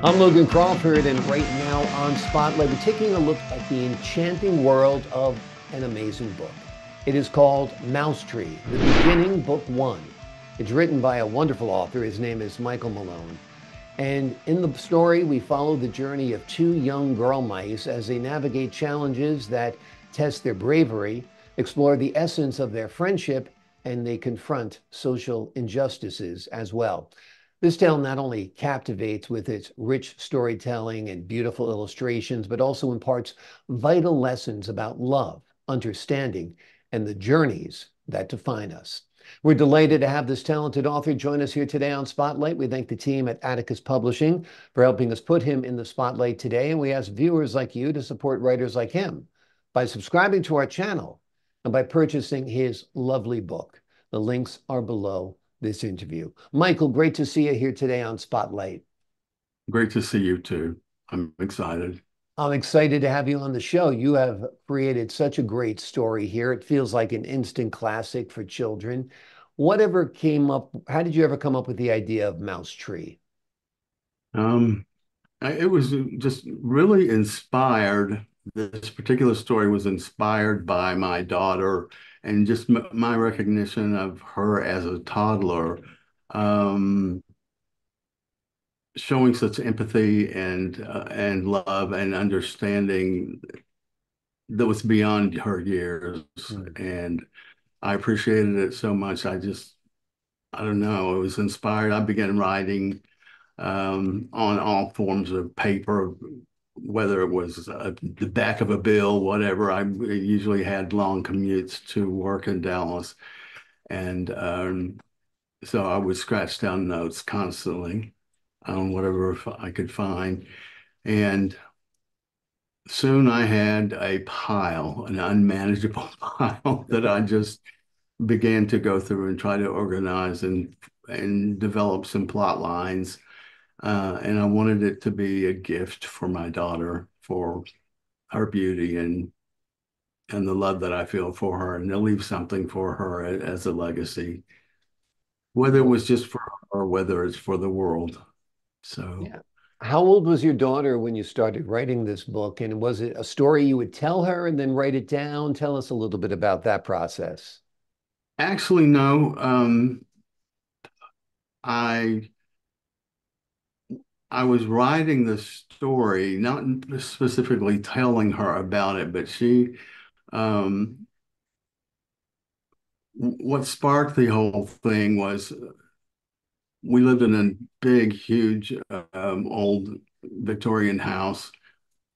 I'm Logan Crawford, and right now on Spotlight, we're taking a look at the enchanting world of an amazing book. It is called Mousetree, The Beginning, Book One. It's written by a wonderful author. His name is Michael Malone. And in the story, we follow the journey of two young girl mice as they navigate challenges that test their bravery, explore the essence of their friendship, and they confront social injustices as well. This tale not only captivates with its rich storytelling and beautiful illustrations, but also imparts vital lessons about love, understanding, and the journeys that define us. We're delighted to have this talented author join us here today on Spotlight. We thank the team at Atticus Publishing for helping us put him in the spotlight today. And we ask viewers like you to support writers like him by subscribing to our channel and by purchasing his lovely book. The links are below this interview. Michael, great to see you here today on Spotlight. Great to see you too. I'm excited. I'm excited to have you on the show. You have created such a great story here. It feels like an instant classic for children. Whatever came up, how did you ever come up with the idea of Mousetree? Um, it was just really inspired. This particular story was inspired by my daughter and just m my recognition of her as a toddler, um, showing such empathy and love and understanding that was beyond her years. Hmm. And I appreciated it so much. I don't know, it was inspired. I began writing on all forms of paper, whether it was the back of a bill, whatever. I usually had long commutes to work in Dallas. And so I would scratch down notes constantly on whatever I could find. And soon I had a pile, an unmanageable pile that I just began to go through and try to organize and develop some plot lines. And I wanted it to be a gift for my daughter, for her beauty and the love that I feel for her, and to leave something for her as a legacy, whether it Well, was just for her or whether it's for the world. So yeah. How old was your daughter when you started writing this book? And was it a story you would tell her and then write it down? Tell us a little bit about that process. actually, no. I I was writing the story, not specifically telling her about it, but um, what sparked the whole thing was we lived in a big, huge, old Victorian house,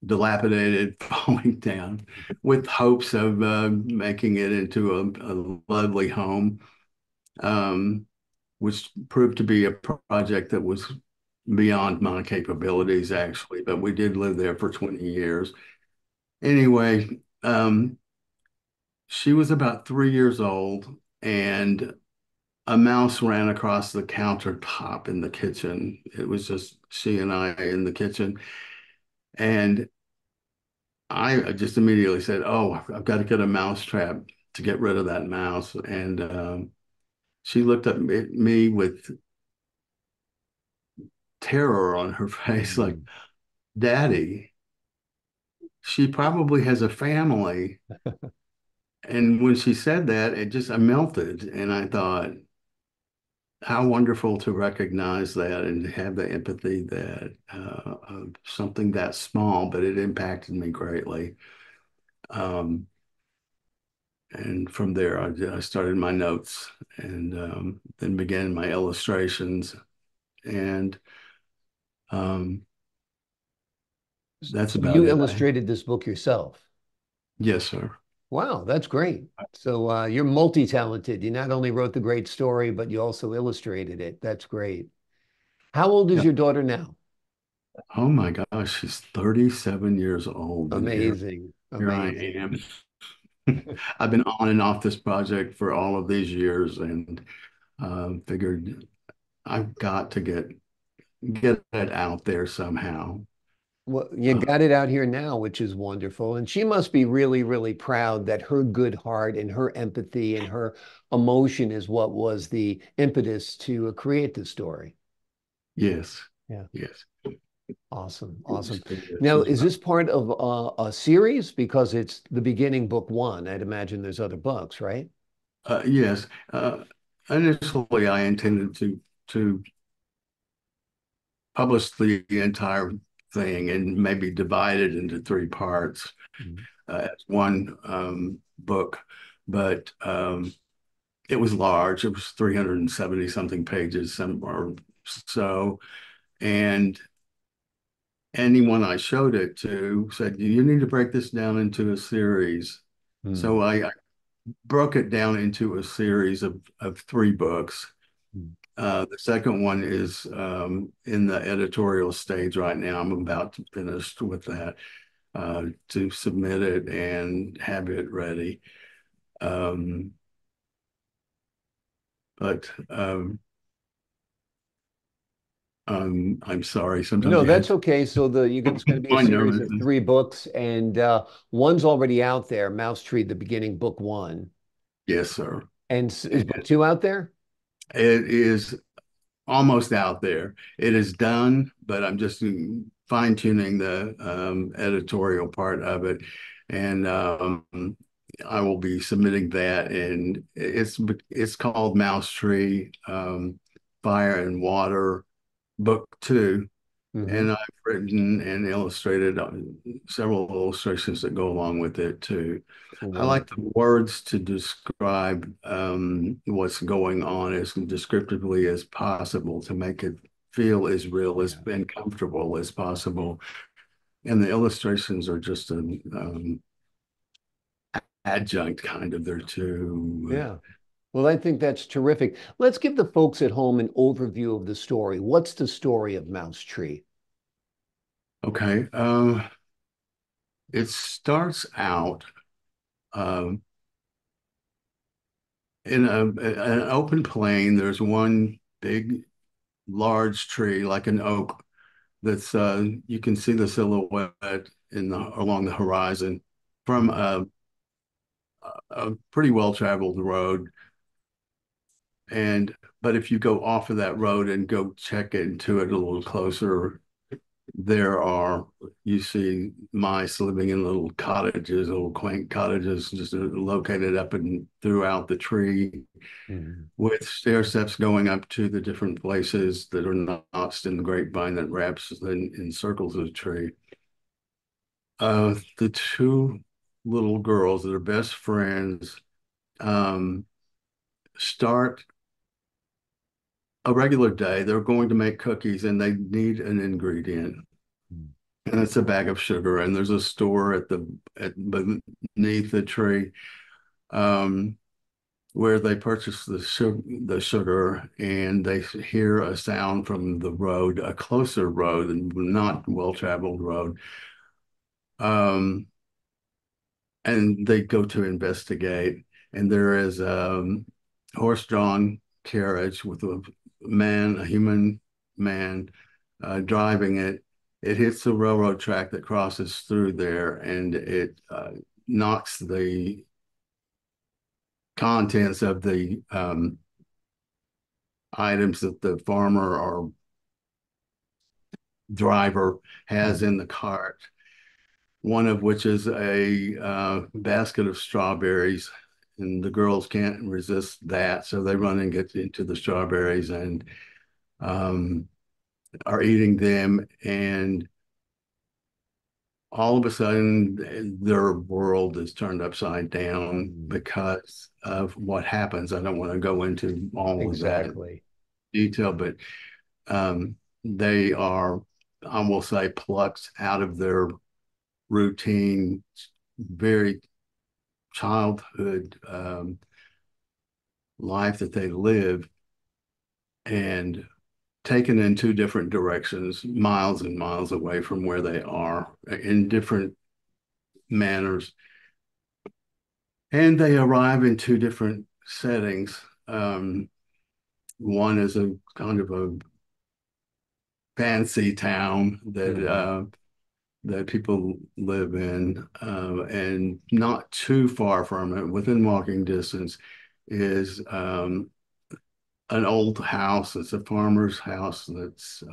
dilapidated, falling down, with hopes of making it into a lovely home, um, which proved to be a project that was beyond my capabilities, actually. But we did live there for 20 years. Anyway, she was about 3 years old, and a mouse ran across the countertop in the kitchen. It was just she and I in the kitchen. And I just immediately said, "Oh, I've got to get a mouse trap to get rid of that mouse." And she looked at me with terror on her face, like, Mm. "Daddy, she probably has a family." And when she said that, I melted. And I thought, how wonderful to recognize that and to have the empathy that of something that small, but it impacted me greatly. Um, and from there, I started my notes and then began my illustrations. And um, that's So about you it. illustrated this book yourself. Yes, sir. Wow, that's great. So you're multi-talented. You not only wrote the great story, but you also illustrated it. That's great. How old is Yeah. your daughter now? Oh my gosh, she's 37 years old, and Amazing. here I Amazing. am. I've been on and off this project for all of these years, and figured I've got to get it out there somehow. Well, you Uh, got it out here now, which is wonderful. And she must be really, really proud that her good heart and her empathy and her emotion is what was the impetus to create the story. yes, Yeah. yes. Awesome. Awesome. So this Now, is is this part of a series? Because it's the beginning, book one. I'd imagine there's other books, right? yes. Initially, I intended to publish the entire thing and maybe divide it into three parts Mhm. as one book, but it was large. It was 370 something pages, some or so, and anyone I showed it to said, "You need to break this down into a series." Mm. So I broke it down into a series of three books. Mm. The second one is in the editorial stage right now. I'm about to finish with that to submit it and have it ready. Um, but I'm sorry. Sometimes No, you had that's okay. So it's going to be a my series of nervousness. three books, and one's already out there, Mousetree, the beginning, book one. Yes, sir. And is And book two out there? it is almost out there. It is done, but I'm just fine tuning the editorial part of it, and I will be submitting that. And it's called Mousetree, Fire and Water, Book Two. Hmm. And I've written and illustrated several illustrations that go along with it too. I like the Wonderful. words to describe what's going on as descriptively as possible to make it feel as real as Yeah. and comfortable as possible. And the illustrations are just an adjunct kind of there too. Yeah. Well, I think that's terrific. Let's give the folks at home an overview of the story. What's the story of Mousetree? Okay. It starts out um, in an open plain. There's one big large tree like an oak that's you can see the silhouette along the horizon from a pretty well traveled road. And but if you go off of that road and go check into it a little closer, there are you see mice living in little cottages, little quaint cottages, just located up and throughout the tree, Mhm. with stair steps going up to the different places that are notched in the grapevine that wraps and encircles the tree. The two little girls that are best friends um, start a regular day. They're going to make cookies and they need an ingredient. And it's a bag of sugar. And there's a store beneath the tree um, where they purchase the sugar, and they hear a sound from the road, a closer road and not well-traveled road. Um, and they go to investigate, and there is a horse-drawn carriage with a human man, driving it. It hits the railroad track that crosses through there, and it knocks the contents of the items that the farmer or driver has Mhm. in the cart, one of which is a basket of strawberries. And the girls can't resist that, so they run and get into the strawberries and um, are eating them. And all of a sudden, their world is turned upside down Mhm. because of what happens. I don't want to go into all of that Exactly. detail, but um, they are, I will say, plucked out of their routine, very childhood life that they live, and taken in two different directions, miles and miles away from where they are in different manners. And they arrive in two different settings. One is a kind of a fancy town Mhm. that people live in, and not too far from it, within walking distance, is an old house. It's a farmer's house that's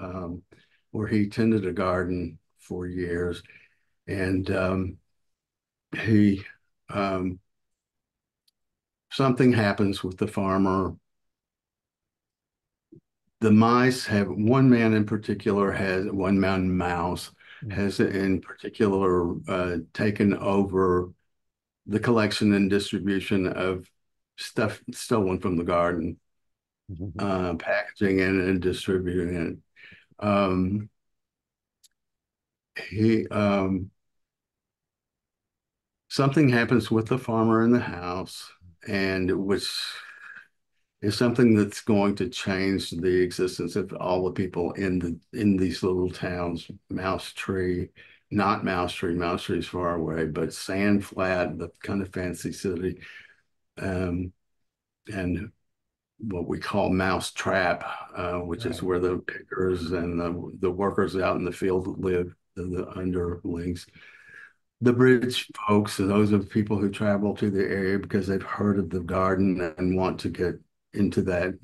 where he tended a garden for years, and he um, something happens with the farmer. The mice have one man in particular has one man mouse has in particular taken over the collection and distribution of stuff stolen from the garden, packaging it and distributing it. Um, he Something happens with the farmer in the house, and which is something that's going to change the existence of all the people in these little towns. Mousetree, not Mousetree. Mousetree's far away, but Sand Flat, the kind of fancy city, um, and what we call Mousetrap, which is Right. where the pickers and the workers out in the field live, the underlings. The bridge folks, and those are people who travel to the area because they've heard of the garden and want to get into that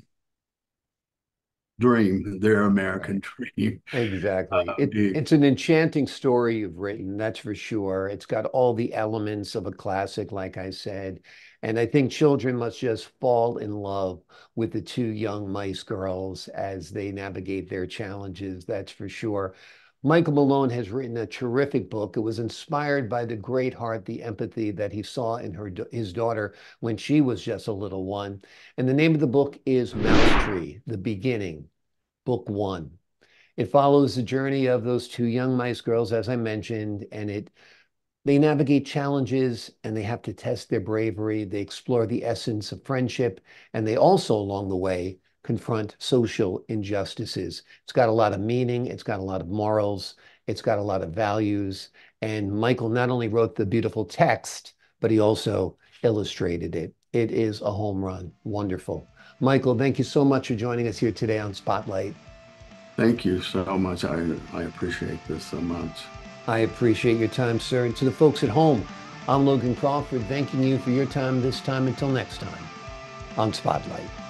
dream, their American Right. dream. Exactly. The It's an enchanting story you've written, that's for sure. It's got all the elements of a classic, like I said. And I think children must just fall in love with the two young mice girls as they navigate their challenges, that's for sure. Michael Malone has written a terrific book. It was inspired by the great heart, the empathy that he saw in his daughter when she was just a little one. And the name of the book is Mousetree, The Beginning, Book One. It follows the journey of those two young mice girls, as I mentioned, and they navigate challenges and they have to test their bravery. They explore the essence of friendship, and they also, along the way, confront social injustices. It's got a lot of meaning, it's got a lot of morals, it's got a lot of values. And Michael not only wrote the beautiful text, but he also illustrated it. It is a home run. Wonderful. Michael, thank you so much for joining us here today on Spotlight. Thank you so much. I appreciate this so much. I appreciate your time, sir. And to the folks at home, I'm Logan Crawford, thanking you for your time this time. Until next time on Spotlight.